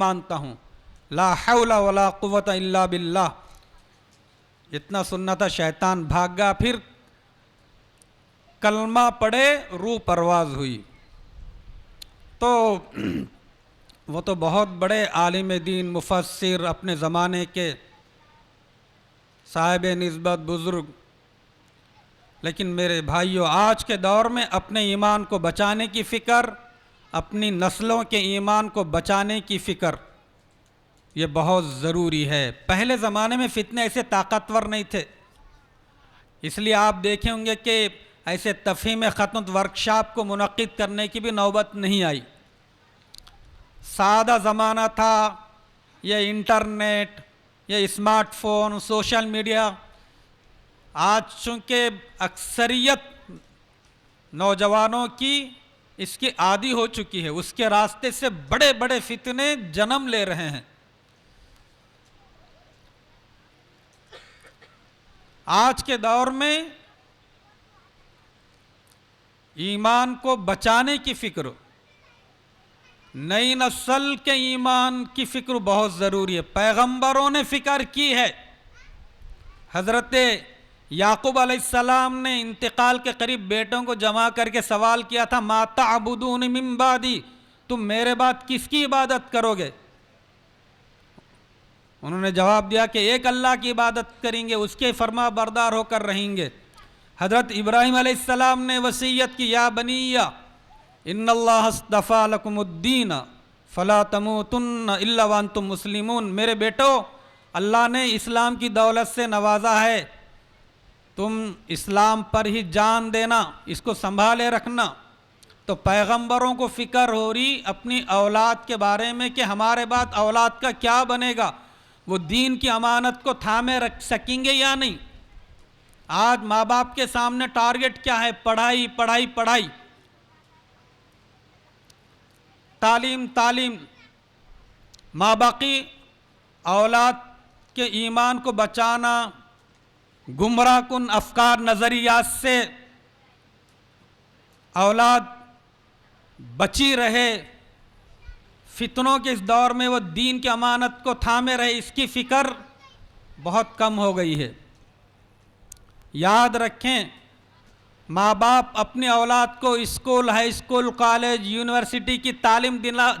مانتا ہوں، لا حول ولا قوت الا باللہ۔ اتنا سننا تھا، شیطان بھاگ گیا، پھر کلمہ پڑھے، روح پرواز ہوئی۔ تو وہ تو بہت بڑے عالم دین، مفسر، اپنے زمانے کے صاحب نسبت بزرگ، لیکن میرے بھائیوں آج کے دور میں اپنے ایمان کو بچانے کی فکر، اپنی نسلوں کے ایمان کو بچانے کی فکر، یہ بہت ضروری ہے۔ پہلے زمانے میں فتنے ایسے طاقتور نہیں تھے، اس لیے آپ دیکھیں ہوں گے کہ ایسے تفہیم خطبۃ ورکشاپ کو منعقد کرنے کی بھی نوبت نہیں آئی۔ سادہ زمانہ تھا، یہ انٹرنیٹ، یہ اسمارٹ فون، سوشل میڈیا۔ آج چونکہ اکثریت نوجوانوں کی اس کی عادی ہو چکی ہے، اس کے راستے سے بڑے بڑے فتنے جنم لے رہے ہیں۔ آج کے دور میں ایمان کو بچانے کی فکر، نئی نسل کے ایمان کی فکر بہت ضروری ہے۔ پیغمبروں نے فکر کی ہے۔ حضرت یعقوب علیہ السلام نے انتقال کے قریب بیٹوں کو جمع کر کے سوال کیا تھا، ما تعبدون من بعدی، تم میرے بعد کس کی عبادت کرو گے؟ انہوں نے جواب دیا کہ ایک اللہ کی عبادت کریں گے، اس کے فرما بردار ہو کر رہیں گے۔ حضرت ابراہیم علیہ السلام نے وصیت کی، یا بنی ان اللہ اصطفیٰ لکم الدین فلا تموتن الا وانتم مسلمون، میرے بیٹو اللہ نے اسلام کی دولت سے نوازا ہے، تم اسلام پر ہی جان دینا، اس کو سنبھالے رکھنا۔ تو پیغمبروں کو فکر ہو رہی اپنی اولاد کے بارے میں کہ ہمارے بعد اولاد کا کیا بنے گا، وہ دین کی امانت کو تھامے رکھ سکیں گے یا نہیں۔ آج ماں باپ کے سامنے ٹارگٹ کیا ہے؟ پڑھائی پڑھائی پڑھائی، تعلیم تعلیم۔ ماں باقی اولاد کے ایمان کو بچانا، گمراہ کن افکار نظریات سے اولاد بچی رہے، فتنوں کے اس دور میں وہ دین کی امانت کو تھامے رہے، اس کی فکر بہت کم ہو گئی ہے۔ یاد رکھیں، ماں باپ اپنی اولاد کو school, high school, college, university کی تعلیم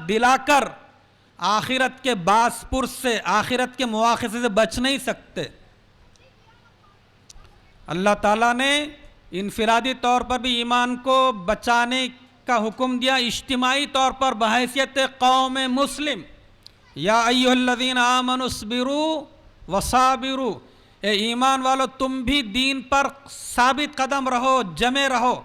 دلا کر آخرت کے باس پرس سے، آخرت کے مواخذے سے بچ نہیں سکتے۔ اللہ تعالیٰ نے انفرادی طور پر بھی ایمان کو بچانے کا حکم دیا، اجتماعی طور پر بحیثیت قوم مسلم، یا ایھا الذین آمنوا اصبروا وصابروا، اے ایمان والو تم بھی دین پر ثابت قدم رہو، جمے رہو،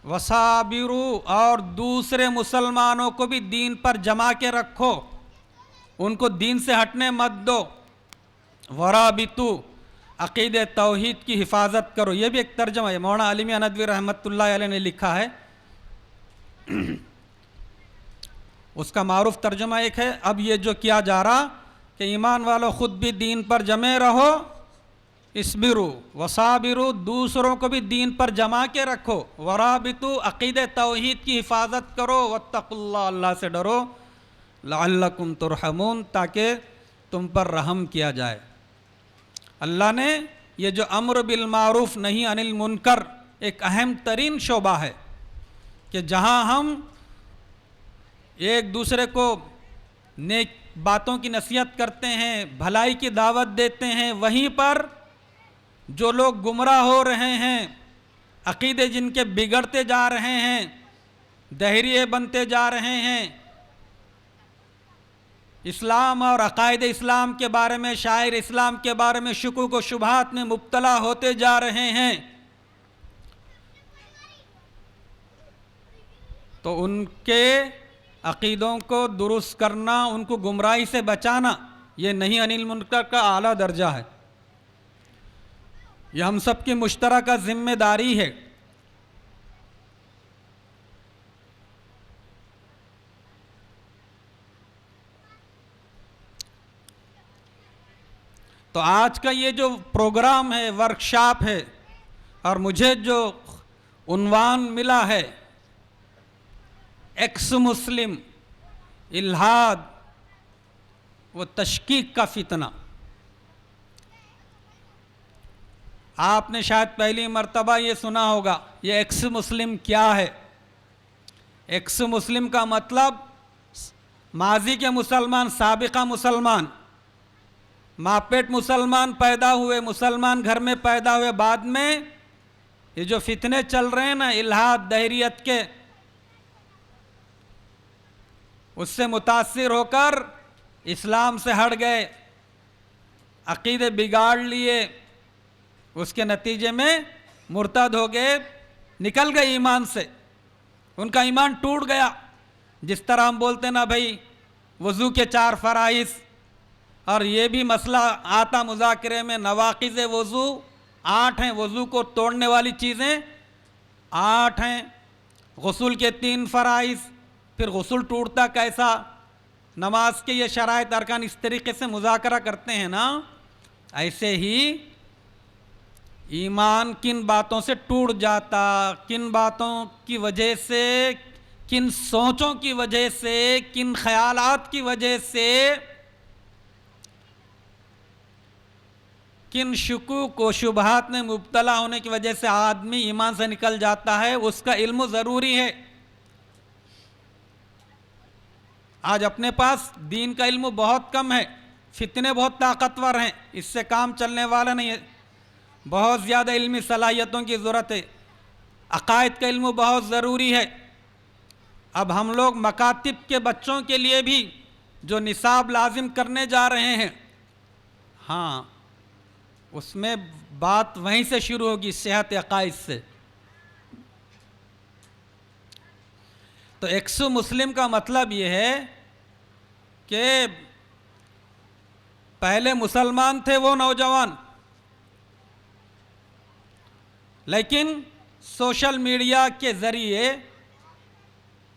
وصابروا، اور دوسرے مسلمانوں کو بھی دین پر جما کے رکھو، ان کو دین سے ہٹنے مت دو، ورابطوا، عقید توحید کی حفاظت کرو۔ یہ بھی ایک ترجمہ ہے، مولانا علی میاں ندوی رحمۃ اللہ علیہ نے لکھا ہے، اس کا معروف ترجمہ ایک ہے۔ اب یہ جو کیا جا رہا کہ ایمان والو خود بھی دین پر جمے رہو، اصبروا وصابروا، دوسروں کو بھی دین پر جما کے رکھو، ورابطوا، عقید توحید کی حفاظت کرو، واتقوا اللہ، اللہ سے ڈرو، لعلکم ترحمون، تاکہ تم پر رحم کیا جائے۔ اللہ نے یہ جو امر بالمعروف نہی عن المنکر، ایک اہم ترین شعبہ ہے کہ جہاں ہم ایک دوسرے کو نیک باتوں کی نصیحت کرتے ہیں، بھلائی کی دعوت دیتے ہیں، وہیں پر جو لوگ گمراہ ہو رہے ہیں، عقیدے جن کے بگڑتے جا رہے ہیں، دہریے بنتے جا رہے ہیں، اسلام اور عقائد اسلام کے بارے میں، شاعر اسلام کے بارے میں شکوک و شبہات میں مبتلا ہوتے جا رہے ہیں، تو ان کے عقیدوں کو درست کرنا، ان کو گمراہی سے بچانا، یہ نہی عن المنکر کا اعلیٰ درجہ ہے، یہ ہم سب کی مشترکہ ذمہ داری ہے۔ تو آج کا یہ جو پروگرام ہے، ورکشاپ ہے، اور مجھے جو عنوان ملا ہے ایکس مسلم، الحاد و تشکیک کا فتنہ. آپ نے شاید پہلی مرتبہ یہ سنا ہوگا یہ ایکس مسلم کیا ہے. ایکس مسلم کا مطلب ماضی کے مسلمان، سابقہ مسلمان، ماپیٹ مسلمان پیدا ہوئے، مسلمان گھر میں پیدا ہوئے، بعد میں یہ جو فتنے چل رہے ہیں نا الحاد دہریت کے، اس سے متاثر ہو کر اسلام سے ہٹ گئے، عقیدے بگاڑ لیے، اس کے نتیجے میں مرتد ہو گئے، نکل گئے ایمان سے، ان کا ایمان ٹوٹ گیا. جس طرح ہم بولتے نا بھائی وضو کے 4 فرائض، اور یہ بھی مسئلہ آتا مذاکرے میں، نواقض وضو 8 ہیں، وضو کو توڑنے والی چیزیں 8 ہیں، غسل کے 3 فرائض، پھر غسل ٹوٹتا کیسا، نماز کے یہ شرائط ارکان، اس طریقے سے مذاکرہ کرتے ہیں نا. ایسے ہی ایمان کن باتوں سے ٹوٹ جاتا، کن باتوں کی وجہ سے، کن سوچوں کی وجہ سے، کن خیالات کی وجہ سے، کن شکوک و شبہات میں مبتلا ہونے کی وجہ سے آدمی ایمان سے نکل جاتا ہے، اس کا علم ضروری ہے. آج اپنے پاس دین کا علم بہت کم ہے، فتنے بہت طاقتور ہیں، اس سے کام چلنے والا نہیں ہے. بہت زیادہ علمی صلاحیتوں کی ضرورت ہے، عقائد کا علم بہت ضروری ہے. اب ہم لوگ مکاتب کے بچوں کے لیے بھی جو نصاب لازم کرنے جا رہے ہیں، ہاں اس میں بات وہیں سے شروع ہوگی، صحت عقائد سے. تو ایکس مسلم کا مطلب یہ ہے کہ پہلے مسلمان تھے وہ نوجوان، لیکن سوشل میڈیا کے ذریعے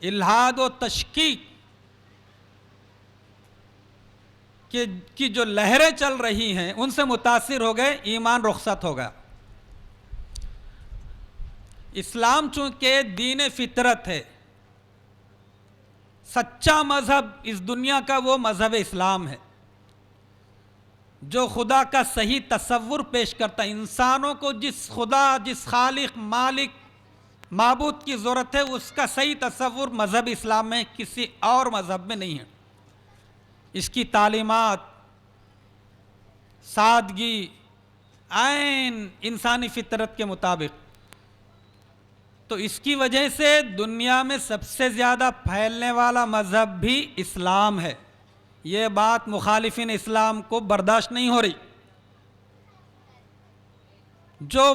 الحاد و تشکیک کی جو لہریں چل رہی ہیں ان سے متاثر ہو گئے، ایمان رخصت ہو گیا. اسلام چونکہ دین فطرت ہے، سچا مذہب اس دنیا کا وہ مذہب اسلام ہے جو خدا کا صحیح تصور پیش کرتا ہے. انسانوں کو جس خدا، جس خالق، مالک، معبود کی ضرورت ہے، اس کا صحیح تصور مذہب اسلام میں کسی اور مذہب میں نہیں ہے. اس کی تعلیمات، سادگی، عین انسانی فطرت کے مطابق. تو اس کی وجہ سے دنیا میں سب سے زیادہ پھیلنے والا مذہب بھی اسلام ہے. یہ بات مخالفین اسلام کو برداشت نہیں ہو رہی. جو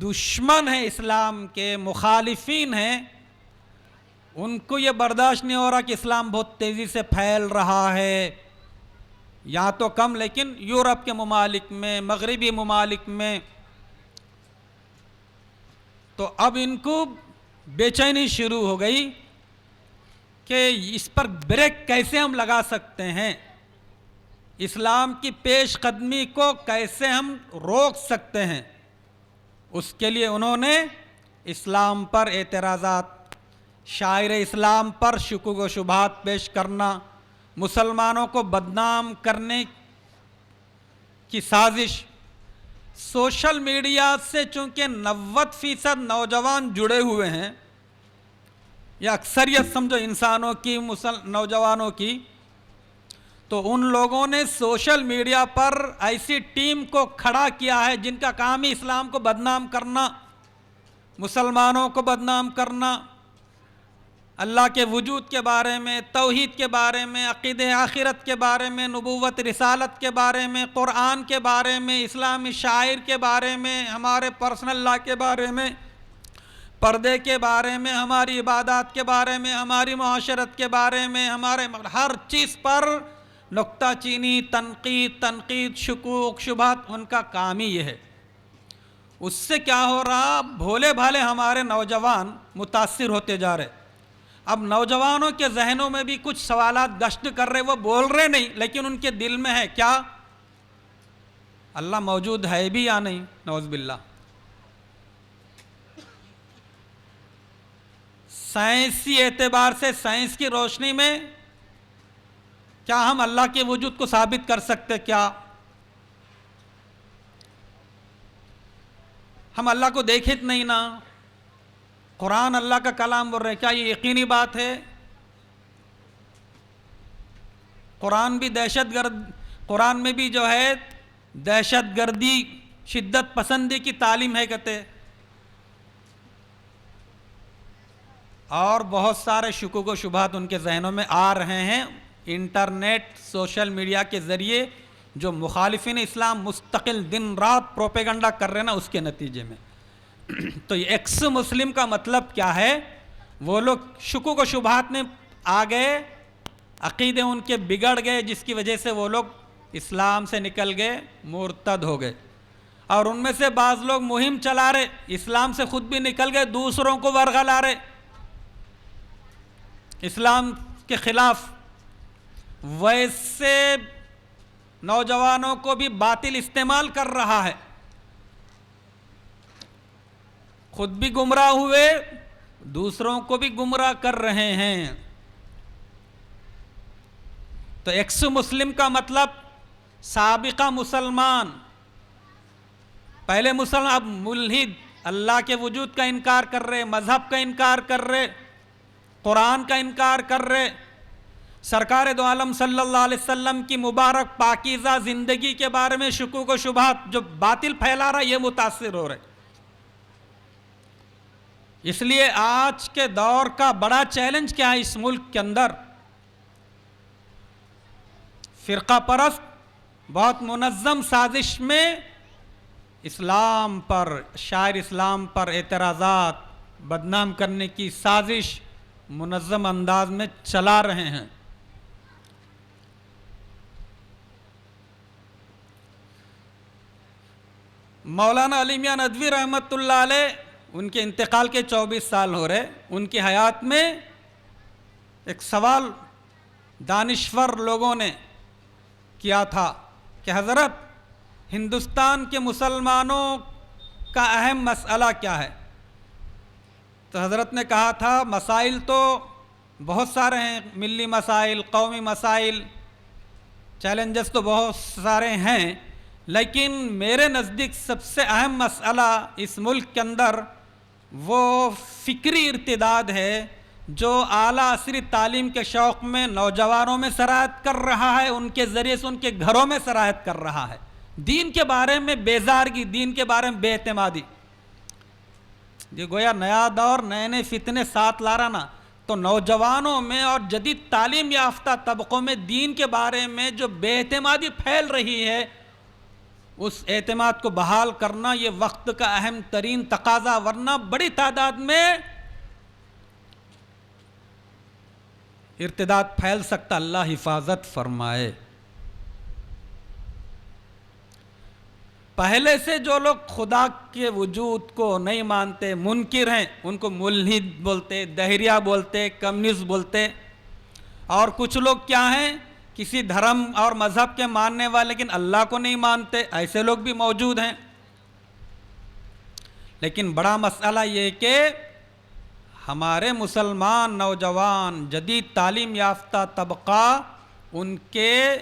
دشمن ہیں اسلام کے، مخالفین ہیں، ان کو یہ برداشت نہیں ہو رہا کہ اسلام بہت تیزی سے پھیل رہا ہے. یہاں تو کم، لیکن یورپ کے ممالک میں، مغربی ممالک میں، تو اب ان کو بے چینی شروع ہو گئی کہ اس پر بریک کیسے ہم لگا سکتے ہیں، اسلام کی پیش قدمی کو کیسے ہم روک سکتے ہیں. اس کے لیے انہوں نے اسلام پر اعتراضات، شاعر اسلام پر شکوک و شبہات پیش کرنا، مسلمانوں کو بدنام کرنے کی سازش. سوشل میڈیا سے چونکہ 90% نوجوان جڑے ہوئے ہیں، یا اکثریت سمجھو انسانوں کی، نوجوانوں کی، تو ان لوگوں نے سوشل میڈیا پر ایسی ٹیم کو کھڑا کیا ہے جن کا کام ہی اسلام کو بدنام کرنا، مسلمانوں کو بدنام کرنا، اللہ کے وجود کے بارے میں، توحید کے بارے میں، عقیدہ آخرت کے بارے میں، نبوت رسالت کے بارے میں، قرآن کے بارے میں، اسلامی شاعر کے بارے میں، ہمارے پرسنل لا کے بارے میں، پردے کے بارے میں، ہماری عبادات کے بارے میں، ہماری معاشرت کے بارے میں، ہمارے ہر چیز پر نکتہ چینی، تنقید، شکوک، شبہات، ان کا کام ہی یہ ہے. اس سے کیا ہو رہا، بھولے بھالے ہمارے نوجوان متاثر ہوتے جا رہے. اب نوجوانوں کے ذہنوں میں بھی کچھ سوالات گشت کر رہے، وہ بول رہے نہیں لیکن ان کے دل میں ہے کیا، اللہ موجود ہے بھی یا نہیں، نعوذ باللہ. سائنسی اعتبار سے، سائنس کی روشنی میں کیا ہم اللہ کے وجود کو ثابت کر سکتے؟ کیا ہم اللہ کو دیکھے نہیں نا؟ قرآن اللہ کا کلام بول رہے ہیں، کیا یہ یقینی بات ہے؟ قرآن بھی قرآن میں بھی جو ہے دہشت گردی، شدت پسندی کی تعلیم ہے کہتے، اور بہت سارے شکوک و شبہات ان کے ذہنوں میں آ رہے ہیں انٹرنیٹ، سوشل میڈیا کے ذریعے جو مخالفین اسلام مستقل دن رات پروپیگنڈا کر رہے ہیں نا، اس کے نتیجے میں۔ تو یہ ایکس مسلم کا مطلب کیا ہے؟ وہ لوگ شکوک و شبہات میں آ گئے، عقیدے ان کے بگڑ گئے، جس کی وجہ سے وہ لوگ اسلام سے نکل گئے، مرتد ہو گئے۔ اور ان میں سے بعض لوگ مہم چلا رہے، اسلام سے خود بھی نکل گئے، دوسروں کو ورغلا رہے اسلام کے خلاف۔ ویسے نوجوانوں کو بھی باطل استعمال کر رہا ہے، خود بھی گمراہ ہوئے، دوسروں کو بھی گمراہ کر رہے ہیں۔ تو ایکس مسلم کا مطلب سابقہ مسلمان، پہلے مسلمان، اب ملحد، اللہ کے وجود کا انکار کر رہے، مذہب کا انکار کر رہے، قرآن کا انکار کر رہے، سرکار دو عالم صلی اللہ علیہ وسلم کی مبارک پاکیزہ زندگی کے بارے میں شکوک و شبہات جو باطل پھیلا رہا ہے، یہ متاثر ہو رہے۔ اس لیے آج کے دور کا بڑا چیلنج کیا ہے اس ملک کے اندر؟ فرقہ پرست بہت منظم سازش میں اسلام پر، شاعر اسلام پر اعتراضات، بدنام کرنے کی سازش منظم انداز میں چلا رہے ہیں۔ مولانا علی میاں ندوی رحمۃ اللہ علیہ، ان کے انتقال کے 24 سال ہو رہے، ان کی حیات میں ایک سوال دانشور لوگوں نے کیا تھا کہ حضرت ہندوستان کے مسلمانوں کا اہم مسئلہ کیا ہے؟ تو حضرت نے کہا تھا مسائل تو بہت سارے ہیں، ملی مسائل، قومی مسائل، چیلنجز تو بہت سارے ہیں، لیکن میرے نزدیک سب سے اہم مسئلہ اس ملک کے اندر وہ فکری ارتداد ہے جو اعلیٰ عصری تعلیم کے شوق میں نوجوانوں میں سرایت کر رہا ہے، ان کے ذریعے سے ان کے گھروں میں سرایت کر رہا ہے۔ دین کے بارے میں بیزارگی، دین کے بارے میں بے اعتمادی، یہ گویا نیا دور، نئے نئے فتنے ساتھ لا رہا نا، تو نوجوانوں میں اور جدید تعلیم یافتہ طبقوں میں دین کے بارے میں جو بے اعتمادی پھیل رہی ہے، اس اعتماد کو بحال کرنا یہ وقت کا اہم ترین تقاضا، ورنہ بڑی تعداد میں ارتداد پھیل سکتا، اللہ حفاظت فرمائے۔ پہلے سے جو لوگ خدا کے وجود کو نہیں مانتے، منکر ہیں، ان کو ملحد بولتے، دہریہ بولتے، کمیونسٹ بولتے، اور کچھ لوگ کیا ہیں، کسی دھرم اور مذہب کے ماننے والے لیکن اللہ کو نہیں مانتے، ایسے لوگ بھی موجود ہیں۔ لیکن بڑا مسئلہ یہ کہ ہمارے مسلمان نوجوان، جدید تعلیم یافتہ طبقہ، ان کے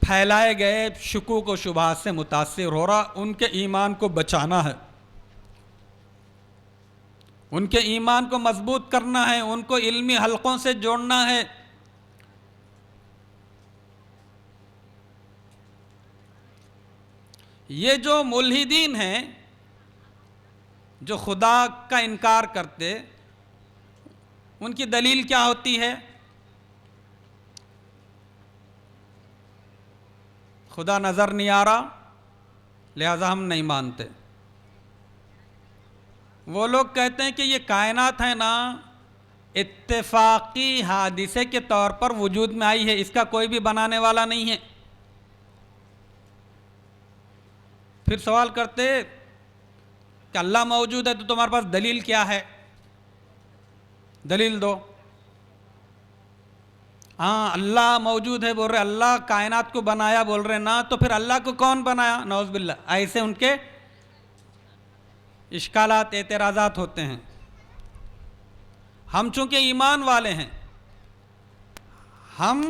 پھیلائے گئے شکوک و شبہات سے متاثر ہو رہا، ان کے ایمان کو بچانا ہے، ان کے ایمان کو مضبوط کرنا ہے، ان کو علمی حلقوں سے جوڑنا ہے۔ یہ جو ملحدین ہیں، جو خدا کا انکار کرتے، ان کی دلیل کیا ہوتی ہے؟ خدا نظر نہیں آ رہا لہذا ہم نہیں مانتے۔ وہ لوگ کہتے ہیں کہ یہ کائنات ہے نا، اتفاقی حادثے کے طور پر وجود میں آئی ہے، اس کا کوئی بھی بنانے والا نہیں ہے۔ پھر سوال کرتے کہ اللہ موجود ہے تو تمہارے پاس دلیل کیا ہے؟ دلیل دو۔ ہاں اللہ موجود ہے بول رہے، اللہ کائنات کو بنایا بول رہے نا، تو پھر اللہ کو کون بنایا؟ نعوذ باللہ، ایسے ان کے اشکالات، اعتراضات ہوتے ہیں۔ ہم چونکہ ایمان والے ہیں، ہم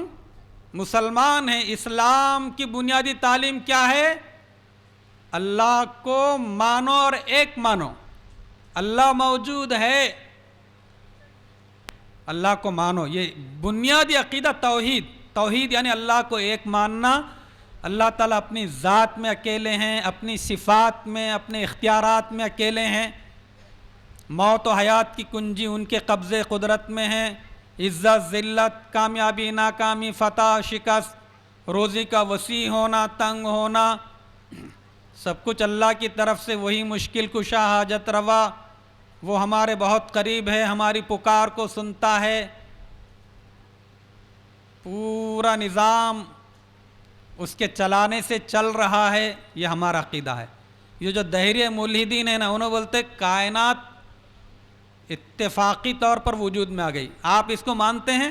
مسلمان ہیں، اسلام کی بنیادی تعلیم کیا ہے؟ اللہ کو مانو اور ایک مانو، اللہ موجود ہے، اللہ کو مانو. یہ بنیادی عقیدہ توحید. توحید یعنی اللہ کو ایک ماننا. اللہ تعالیٰ اپنی ذات میں اکیلے ہیں، اپنی صفات میں، اپنے اختیارات میں اکیلے ہیں. موت و حیات کی کنجی ان کے قبضے قدرت میں ہیں. عزت ذلت، کامیابی ناکامی، فتح شکست، روزی کا وسیع ہونا تنگ ہونا، سب کچھ اللہ کی طرف سے. وہی مشکل کشا حاجت روا، وہ ہمارے بہت قریب ہے، ہماری پکار کو سنتا ہے. پورا نظام اس کے چلانے سے چل رہا ہے. یہ ہمارا عقیدہ ہے. یہ جو دہریہ ملحدین ہیں نا، انہوں بولتے کائنات اتفاقی طور پر وجود میں آ گئی. آپ اس کو مانتے ہیں؟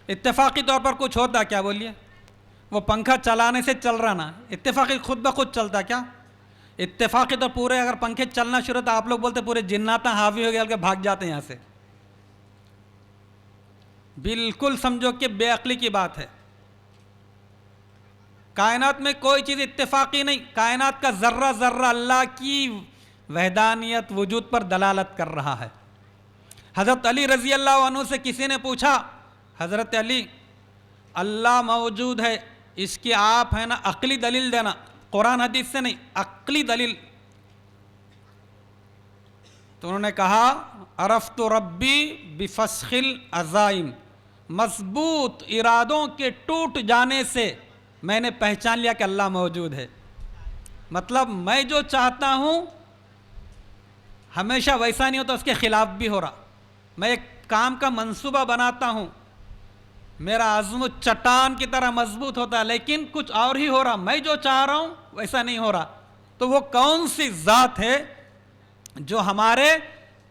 اتفاقی طور پر کچھ ہوتا کیا؟ بولیے. وہ پنکھا چلانے سے چل رہا نا، اتفاقی خود بخود چلتا کیا؟ اتفاقی تو پورے اگر پنکھے چلنا شروع تو آپ لوگ بولتے پورے جنات حاوی ہو گیا کہ بھاگ جاتے ہیں یہاں سے. بالکل سمجھو کہ بے عقلی کی بات ہے. کائنات میں کوئی چیز اتفاقی نہیں. کائنات کا ذرہ ذرہ اللہ کی وحدانیت وجود پر دلالت کر رہا ہے. حضرت علی رضی اللہ عنہ سے کسی نے پوچھا، حضرت علی اللہ موجود ہے، اس کی آپ ہے نا عقلی دلیل دینا، قرآن حدیث سے نہیں، عقلی دلیل. تو انہوں نے کہا عرفت ربی بفسخ العزائم، مضبوط ارادوں کے ٹوٹ جانے سے میں نے پہچان لیا کہ اللہ موجود ہے. مطلب میں جو چاہتا ہوں ہمیشہ ویسا نہیں ہوتا، اس کے خلاف بھی ہو رہا. میں ایک کام کا منصوبہ بناتا ہوں، میرا عزم چٹان کی طرح مضبوط ہوتا ہے، لیکن کچھ اور ہی ہو رہا. میں جو چاہ رہا ہوں ویسا نہیں ہو رہا. تو وہ کون سی ذات ہے جو ہمارے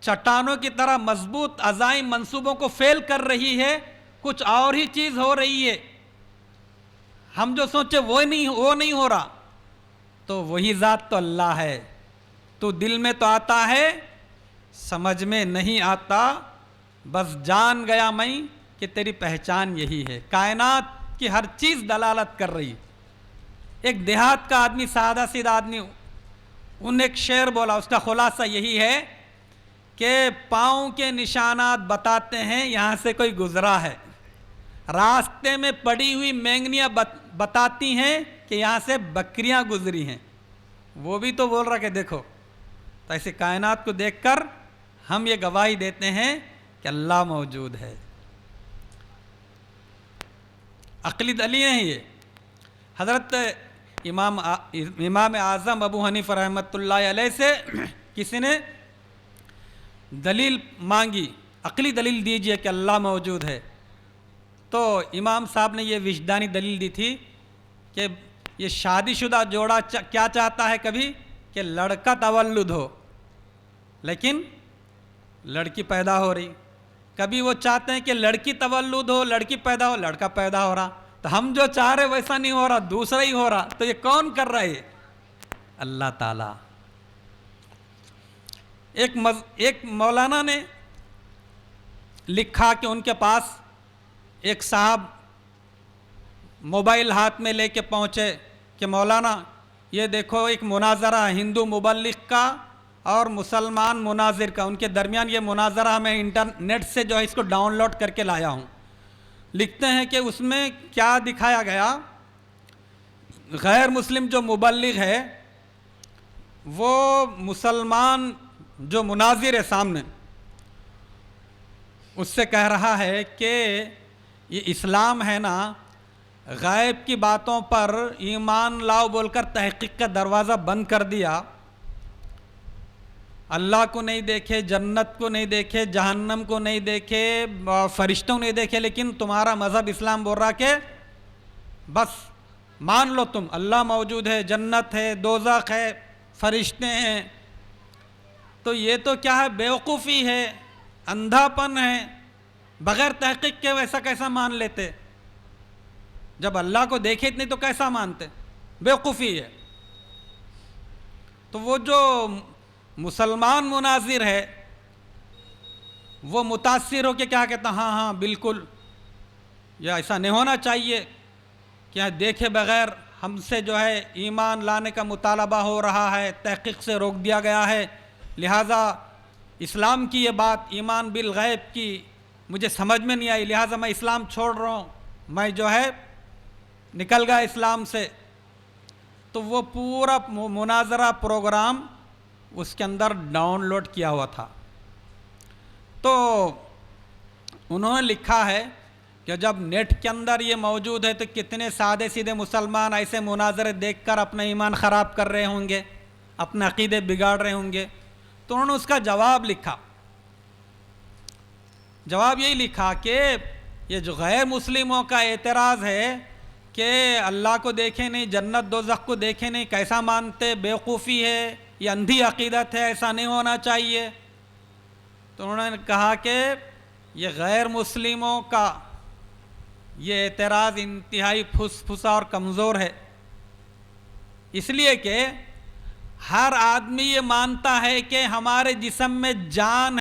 چٹانوں کی طرح مضبوط عزائم منصوبوں کو فیل کر رہی ہے؟ کچھ اور ہی چیز ہو رہی ہے. ہم جو سوچے وہ نہیں ہو رہا. تو وہی ذات تو اللہ ہے. تو دل میں تو آتا ہے، سمجھ میں نہیں آتا. بس جان گیا میں کہ تیری پہچان یہی ہے. کائنات کی ہر چیز دلالت کر رہی. ایک دیہات کا آدمی، سادہ سیدھا آدمی، ان ایک شعر بولا، اس کا خلاصہ یہی ہے کہ پاؤں کے نشانات بتاتے ہیں یہاں سے کوئی گزرا ہے، راستے میں پڑی ہوئی مینگنیاں بتاتی ہیں کہ یہاں سے بکریاں گزری ہیں. وہ بھی تو بول رہا کہ دیکھو. تو ایسے کائنات کو دیکھ کر ہم یہ گواہی دیتے ہیں کہ اللہ موجود ہے. عقلی دلیل ہیں یہ. حضرت امام اعظم ابو حنیفہ رحمۃ اللہ علیہ سے کسی نے دلیل مانگی، عقلی دلیل دیجئے کہ اللہ موجود ہے. تو امام صاحب نے یہ وجدانی دلیل دی تھی کہ یہ شادی شدہ جوڑا کیا چاہتا ہے کبھی کہ لڑکا تولد ہو، لیکن لڑکی پیدا ہو رہی. کبھی وہ چاہتے ہیں کہ لڑکی تولد ہو، لڑکی پیدا ہو، لڑکا پیدا ہو رہا. تو ہم جو چاہ رہے ویسا نہیں ہو رہا، دوسرا ہی ہو رہا. تو یہ کون کر رہا ہے؟ اللہ تعالی. ایک مولانا نے لکھا کہ ان کے پاس ایک صاحب موبائل ہاتھ میں لے کے پہنچے کہ مولانا یہ دیکھو ایک مناظرہ ہندو مبلغ کا اور مسلمان مناظر کا، ان کے درمیان یہ مناظرہ میں انٹرنیٹ سے جو ہے اس کو ڈاؤن لوڈ کر کے لایا ہوں. لکھتے ہیں کہ اس میں کیا دکھایا گیا، غیر مسلم جو مبلغ ہے وہ مسلمان جو مناظر ہے سامنے، اس سے کہہ رہا ہے کہ یہ اسلام ہے نا، غائب کی باتوں پر ایمان لاؤ بول کر تحقیق کا دروازہ بند کر دیا. اللہ کو نہیں دیکھے، جنت کو نہیں دیکھے، جہنم کو نہیں دیکھے، فرشتوں نہیں دیکھے، لیکن تمہارا مذہب اسلام بول رہا کہ بس مان لو تم اللہ موجود ہے، جنت ہے، دوزخ ہے، فرشتے ہیں. تو یہ تو کیا ہے؟ بیوقوفی ہے، اندھا پن ہے. بغیر تحقیق کے ویسا کیسا مان لیتے؟ جب اللہ کو دیکھے نہیں تو کیسا مانتے؟ بیوقوفی ہے. تو وہ جو مسلمان مناظر ہے وہ متاثر ہو کے کیا کہتا، ہاں ہاں بالکل یا ایسا نہیں ہونا چاہیے کہ دیکھے بغیر ہم سے جو ہے ایمان لانے کا مطالبہ ہو رہا ہے، تحقیق سے روک دیا گیا ہے، لہٰذا اسلام کی یہ بات ایمان بالغیب کی مجھے سمجھ میں نہیں آئی، لہٰذا میں اسلام چھوڑ رہا ہوں، میں جو ہے نکل گیا اسلام سے. تو وہ پورا مناظرہ پروگرام اس کے اندر ڈاؤن لوڈ کیا ہوا تھا. تو انہوں نے لکھا ہے کہ جب نیٹ کے اندر یہ موجود ہے تو کتنے سادے سیدھے مسلمان ایسے مناظرے دیکھ کر اپنا ایمان خراب کر رہے ہوں گے، اپنے عقیدے بگاڑ رہے ہوں گے. تو انہوں نے اس کا جواب لکھا. جواب یہی لکھا کہ یہ جو غیر مسلموں کا اعتراض ہے کہ اللہ کو دیکھے نہیں، جنت دوزخ کو دیکھے نہیں، کیسا مانتے، بیوقوفی ہے، یہ اندھی عقیدت ہے، ایسا نہیں ہونا چاہیے. تو انہوں نے کہا کہ یہ غیر مسلموں کا یہ اعتراض انتہائی پھسا اور کمزور ہے، اس لیے کہ ہر آدمی یہ مانتا ہے کہ ہمارے جسم میں جان